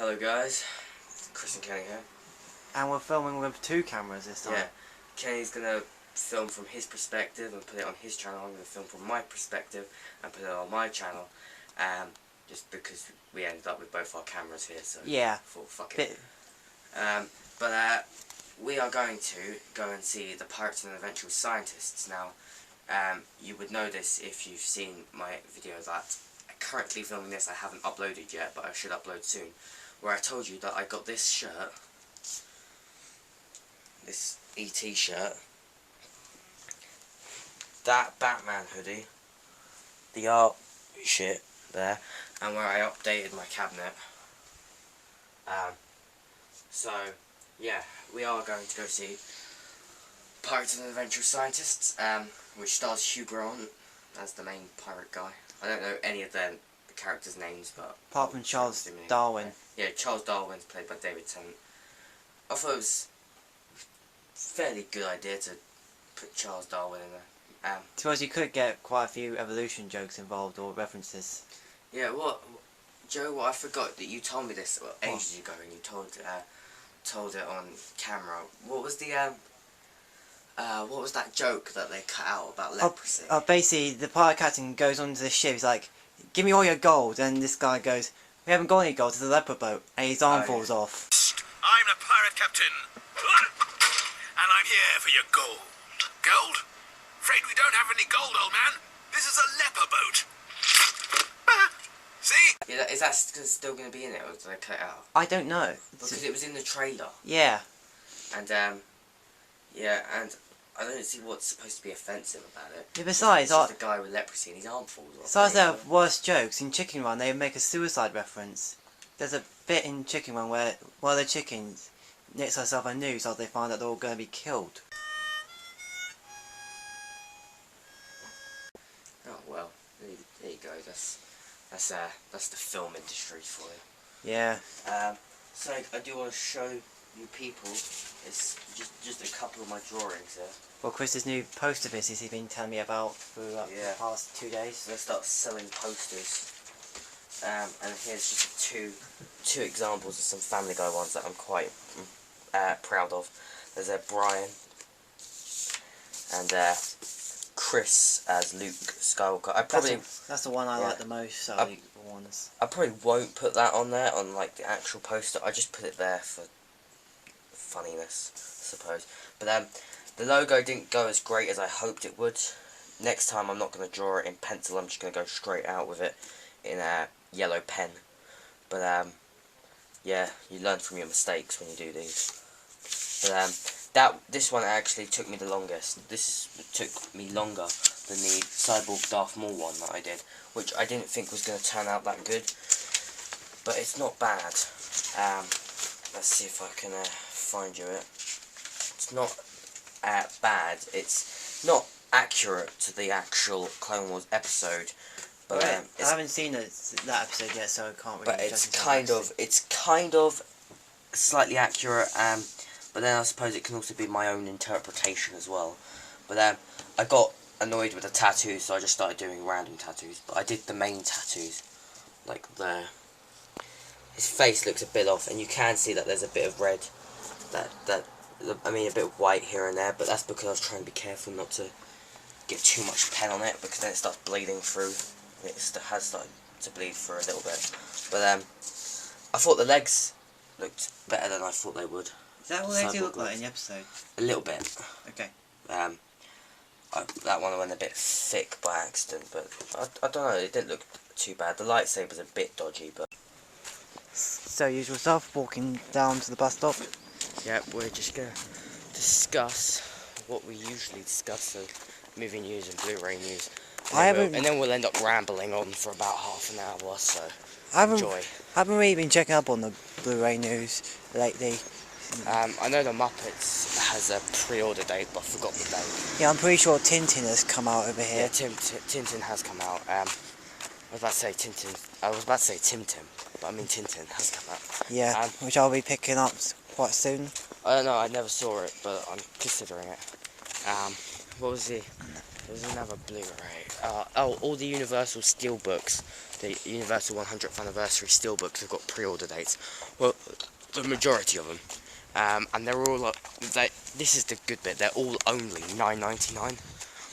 Hello guys, Chris and Kenny here. And we're filming with 2 cameras this time. Yeah, Kenny's gonna film from his perspective and put it on his channel. I'm gonna film from my perspective and put it on my channel. Just because we ended up with both our cameras here, so yeah, thought, fuck it. But we are going to go and see the Pirates and Eventual Scientists now. You would know this if you've seen my video that currently filming this. I haven't uploaded yet, but I should upload soon, where I told you that I got this shirt, this ET shirt, that Batman hoodie, the art shit there, and where I updated my cabinet. So yeah, we are going to go see Pirates and Adventure Scientists, which stars Hugh Grant as the main pirate guy. I don't know any of the characters' names, but apart from Charles Darwin. Yeah, Charles Darwin's played by David Tennant. I thought it was a fairly good idea to put Charles Darwin in there. Suppose you could get quite a few evolution jokes involved or references. Yeah, Joe, I forgot that you told me this ages ago, and you told it on camera. What was that joke that they cut out about leprosy? Basically, the pirate captain goes onto the ship. He's like, "Give me all your gold," and this guy goes, "We haven't got any gold. It's a leper boat," and his arm falls off. I'm the pirate captain, and I'm here for your gold. Gold? Afraid we don't have any gold, old man. This is a leper boat. See? Yeah, is that still going to be in it, or did they cut it out? I don't know. Because it was in the trailer. Yeah. And and I don't see what's supposed to be offensive about it. Yeah, besides, it's just a guy with leprosy and his arm falls off. Besides, there are worse jokes. In Chicken Run, they make a suicide reference. There's a bit in Chicken Run where one of the chickens knits herself a noose after they find out they're all going to be killed. Oh well, there you go. That's the film industry for you. Yeah. So I do want to show you people. It's just a couple of my drawings here. Well, Chris's new poster business he's been telling me about for the past 2 days. So I start selling posters. And here's just two examples of some Family Guy ones that I'm quite proud of. There's Brian and Chris as Luke Skywalker. That's the one I like the most. So I probably won't put that on there on like the actual poster. I just put it there for funniness, I suppose. But the logo didn't go as great as I hoped it would. Next time I'm not going to draw it in pencil. I'm just going to go straight out with it in a yellow pen. But yeah, you learn from your mistakes when you do these. But this one actually took me the longest. This took me longer than the Cyborg Darth Maul one that I did, which I didn't think was going to turn out that good. But it's not bad. Let's see if I can find you it. It's not bad. It's not accurate to the actual Clone Wars episode. But I haven't seen that episode yet, so I can't really. But it's kind of slightly accurate. But then I suppose it can also be my own interpretation as well. But I got annoyed with the tattoos, so I just started doing random tattoos. But I did the main tattoos, like there. His face looks a bit off, and you can see that there's a bit of red. I mean, a bit of white here and there. But that's because I was trying to be careful not to get too much pen on it, because then it starts bleeding through. It has started to bleed through a little bit. But I thought the legs looked better than I thought they would. Is that what they do look like in the episode? A little bit. Okay. That one went a bit thick by accident, but I don't know, it didn't look too bad. The lightsaber's a bit dodgy, but... So, usual stuff, walking down to the bus stop. Yeah, we're just going to discuss what we usually discuss, so movie news and Blu-ray news. And then we'll end up rambling on for about half an hour or so. Enjoy. I haven't really been checking up on the Blu-ray news lately. I know the Muppets has a pre-order date, but I forgot the date. Yeah, I'm pretty sure Tintin has come out over here. Yeah, Tintin has come out. I was about to say Tintin. I was about to say Tim Tim, but I mean Tintin has come out. Yeah, which I'll be picking up quite soon. I don't know. I never saw it, but I'm considering it. What was the there's another Blu-ray. All the Universal Steelbooks, the Universal 100th Anniversary Steelbooks have got pre-order dates. Well, the majority of them. And they're all, this is the good bit, they're all only $9.99,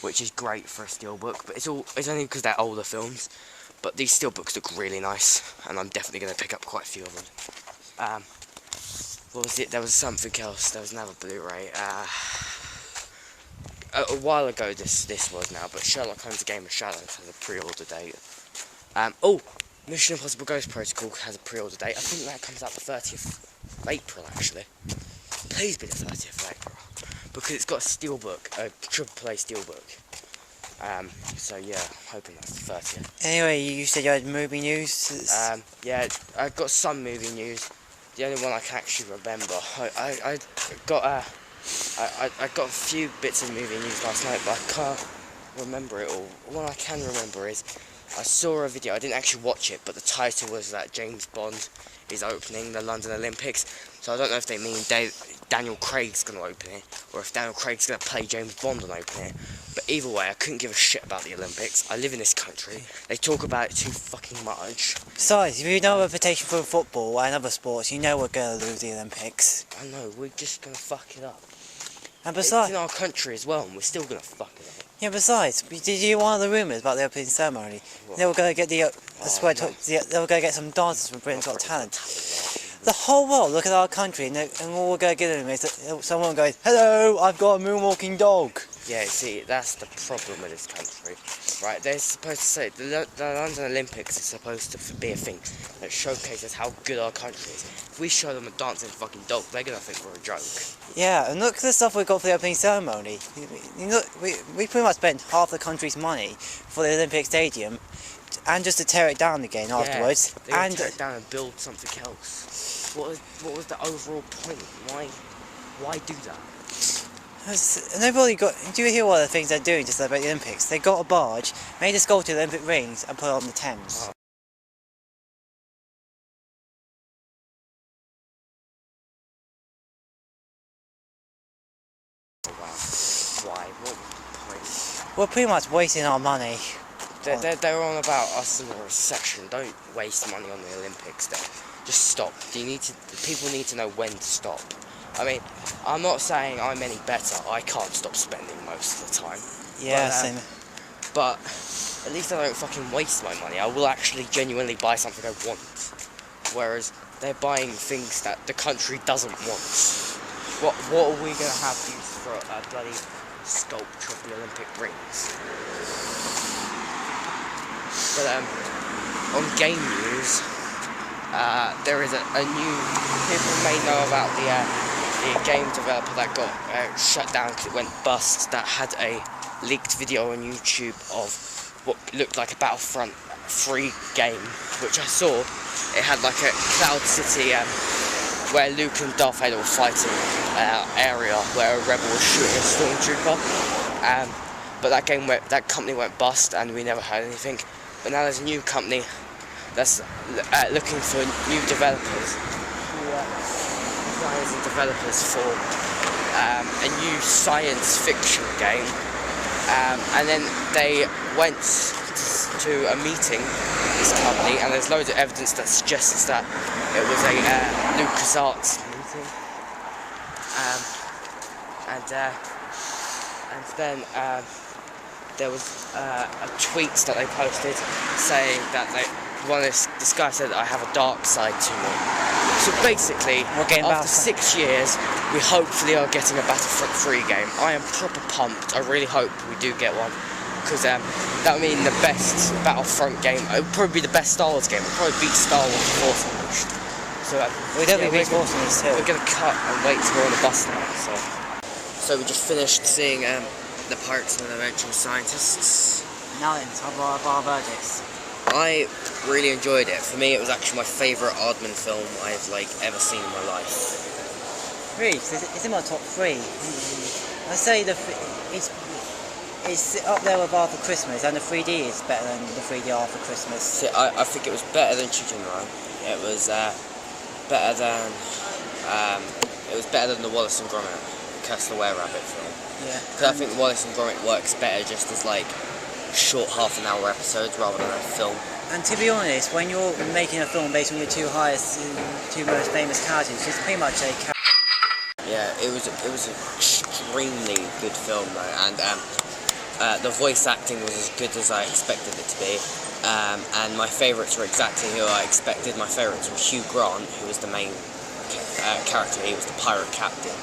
which is great for a steelbook, but it's only because they're older films. But these steelbooks look really nice, and I'm definitely going to pick up quite a few of them. What was it? There was something else. There was another Blu-ray. A while ago this was now, but Sherlock Holmes: A Game of Shadows has a pre-order date. Mission Impossible Ghost Protocol has a pre-order date. I think that comes out the 30th of April, actually. Please be the 30th of April. Because it's got a steelbook, a AAA steelbook. So yeah, I'm hoping that's the 30th. Anyway, you said you had movie news? Yeah, I've got some movie news. The only one I can actually remember. I got a few bits of movie news last night, but I can't remember it all. What I can remember is I saw a video. I didn't actually watch it, but the title was that James Bond is opening the London Olympics. So I don't know if they mean Daniel Craig's going to open it, or if Daniel Craig's going to play James Bond and open it. But either way, I couldn't give a shit about the Olympics. I live in this country. They talk about it too fucking much. Besides, if you know a reputation for football and other sports, you know we're going to lose the Olympics. I know, we're just going to fuck it up. And besides, it's in our country as well, and we're still going to fuck it up. Yeah, besides, did you hear one of the rumours about the opening ceremony? What? They were going to get they were going to get some dancers from Britain's Got Talent. The whole world look at our country, and all we're going to give them is someone going, "Hello, I've got a moonwalking dog." Yeah, see, that's the problem with this country, right? They're supposed to say the London Olympics is supposed to be a thing that showcases how good our country is. If we show them a dancing fucking dog, they're gonna think we're a joke. Yeah, and look at the stuff we got for the opening ceremony. You know, we pretty much spent half the country's money for the Olympic Stadium, and just to tear it down again afterwards. They're gonna tear it down and build something else. What was the overall point? Why do that? And they've already got. Do you hear what the things they're doing just about the Olympics? They got a barge, made a sculpture of the Olympic rings, and put it on the Thames. Oh. Wow. Why? What was the point? We're pretty much wasting our money. They're on about us in a recession. Don't waste money on the Olympics. Then just stop. People need to know when to stop. I mean, I'm not saying I'm any better. I can't stop spending most of the time. Yeah, same. But at least I don't fucking waste my money. I will actually genuinely buy something I want. Whereas they're buying things that the country doesn't want. What are we going to have used for a bloody sculpture of the Olympic rings? But on game news, there is a new. People may know about the game developer that got shut down because it went bust. That had a leaked video on YouTube of what looked like a Battlefront 3 game, which I saw. It had like a Cloud City where Luke and Darth Vader were fighting area where a rebel was shooting a stormtrooper. But that company went bust, and we never heard anything. But now there's a new company that's looking for new developers, designers and developers for a new science fiction game. And then they went to a meeting with this company, and there's loads of evidence that suggests that it was a LucasArts meeting. And then there was a tweet that they posted saying that this guy said that I have a dark side to me. So basically, after 6 years, we hopefully are getting a Battlefront 3 game. I am proper pumped. I really hope we do get one, because that would mean the best Battlefront game. It would probably be the best Star Wars game. It would probably beat Star Wars Force Unleashed. So we definitely beat Force Unleashed too. We're going to cut and wait to go on the bus now. So we just finished seeing the Pirates and the Adventurous Scientists. Now then, time for our verdicts. I really enjoyed it. For me, it was actually my favourite Aardman film I've ever seen in my life. Really? It's in my top 3. I say it's up there with After Christmas, and the 3D is better than the 3D After Christmas. See, I think it was better than Chicken Run. It was better than the Wallace and Gromit, Curse the Were-Rabbit film. Yeah. Because I think Wallace and Gromit works better just as like short half-an-hour episodes rather than a film. And to be honest, when you're making a film based on your two most famous characters, it's pretty much a. Yeah, it was an extremely good film though, and the voice acting was as good as I expected it to be. And my favourites were exactly who I expected. My favourites were Hugh Grant, who was the main character. He was the pirate captain,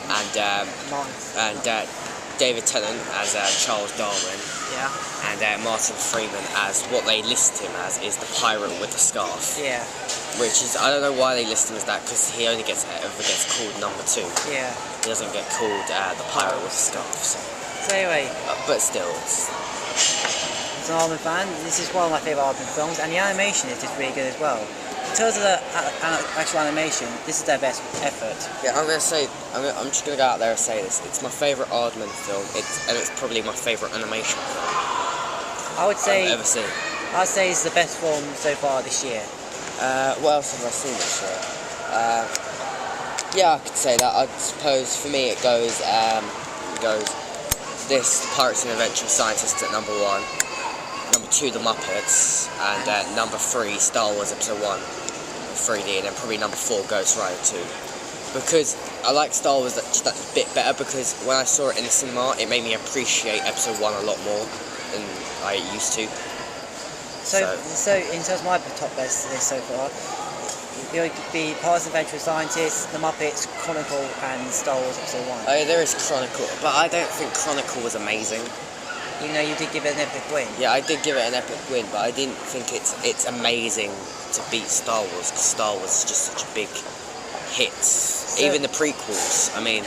and David Tennant as Charles Darwin. Yeah. And Martin Freeman as what they list him as is the pirate with the scarf. Yeah. Which is, I don't know why they list him as that, because he only gets called number 2. Yeah. He doesn't get called the pirate with the scarf. So anyway. But still, it's... As an Aardman fan, this is one of my favourite Aardman films, and the animation is just really good as well. In terms of the actual animation, this is their best effort. Yeah, I'm just gonna go out there and say this. It's my favourite Aardman film. And it's probably my favourite animation film I would say I've ever seen. I'd say it's the best film so far this year. What else have I seen this year? Yeah, I could say that. I suppose for me it goes this Pirates and Adventure Scientists at number 1, number 2 The Muppets, and number 3 Star Wars Episode 1 3D, and then probably number 4 Ghost Rider 2. Because I like Star Wars just that bit better, because when I saw it in the cinema it made me appreciate Episode 1 a lot more than I used to. So in terms of my top best list so far, it would be Pirates and Adventure Scientists, The Muppets, Chronicle, and Star Wars Episode 1. Oh, yeah, there is Chronicle, but I don't think Chronicle was amazing. Even though you did give it an epic win. Yeah, I did give it an epic win, but I didn't think it's amazing to beat Star Wars, because Star Wars is just such a big hit. Even the prequels, I mean,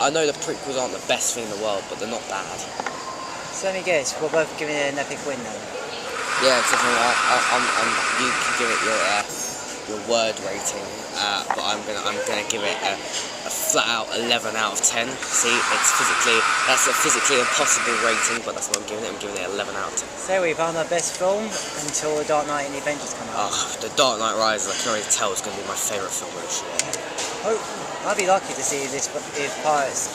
I know the prequels aren't the best thing in the world, but they're not bad. So let me guess, we're both giving it an epic win then. Yeah, except for you can give it your word rating, but I'm gonna give it a flat out 11 out of 10. See, that's a physically impossible rating, but that's what I'm giving it. I'm giving it 11 out of 10. So we found our best film until The Dark Knight and the Avengers come out. Oh, The Dark Knight Rises, I can already tell it's going to be my favourite film this year. Oh, I'd be lucky to see this if Pirates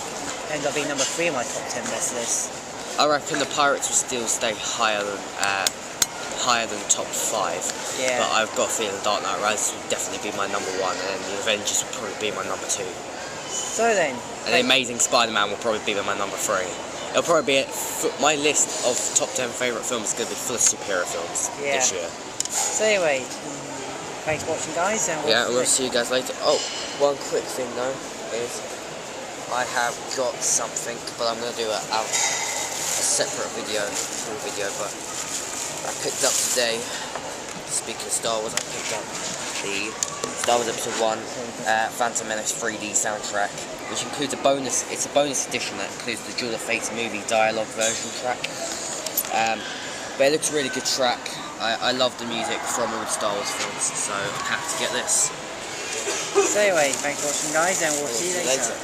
end up being number 3 on my top 10 best list. I reckon the Pirates will still stay higher than top 5. Yeah. But I've got a feeling Dark Knight Rises will definitely be my number 1, and the Avengers will probably be my number 2. So then. And the Amazing Spider-Man will probably be my number 3. It'll probably be my list of top 10 favourite films is going to be full of superhero films this year. So anyway, thanks for watching, guys, and we'll see you guys later. Oh, one quick thing though is I have got something, but I'm going to do a separate video, full video, but I picked up today, speaking of Star Wars, I picked up the Star Wars Episode 1 Phantom Menace 3D soundtrack, which includes it's a bonus edition that includes the Duel of Fates movie dialogue version track. But it looks a really good track. I love the music from all the Star Wars films, so I'm happy to get this. So anyway, thanks for watching, guys, and we'll see you later.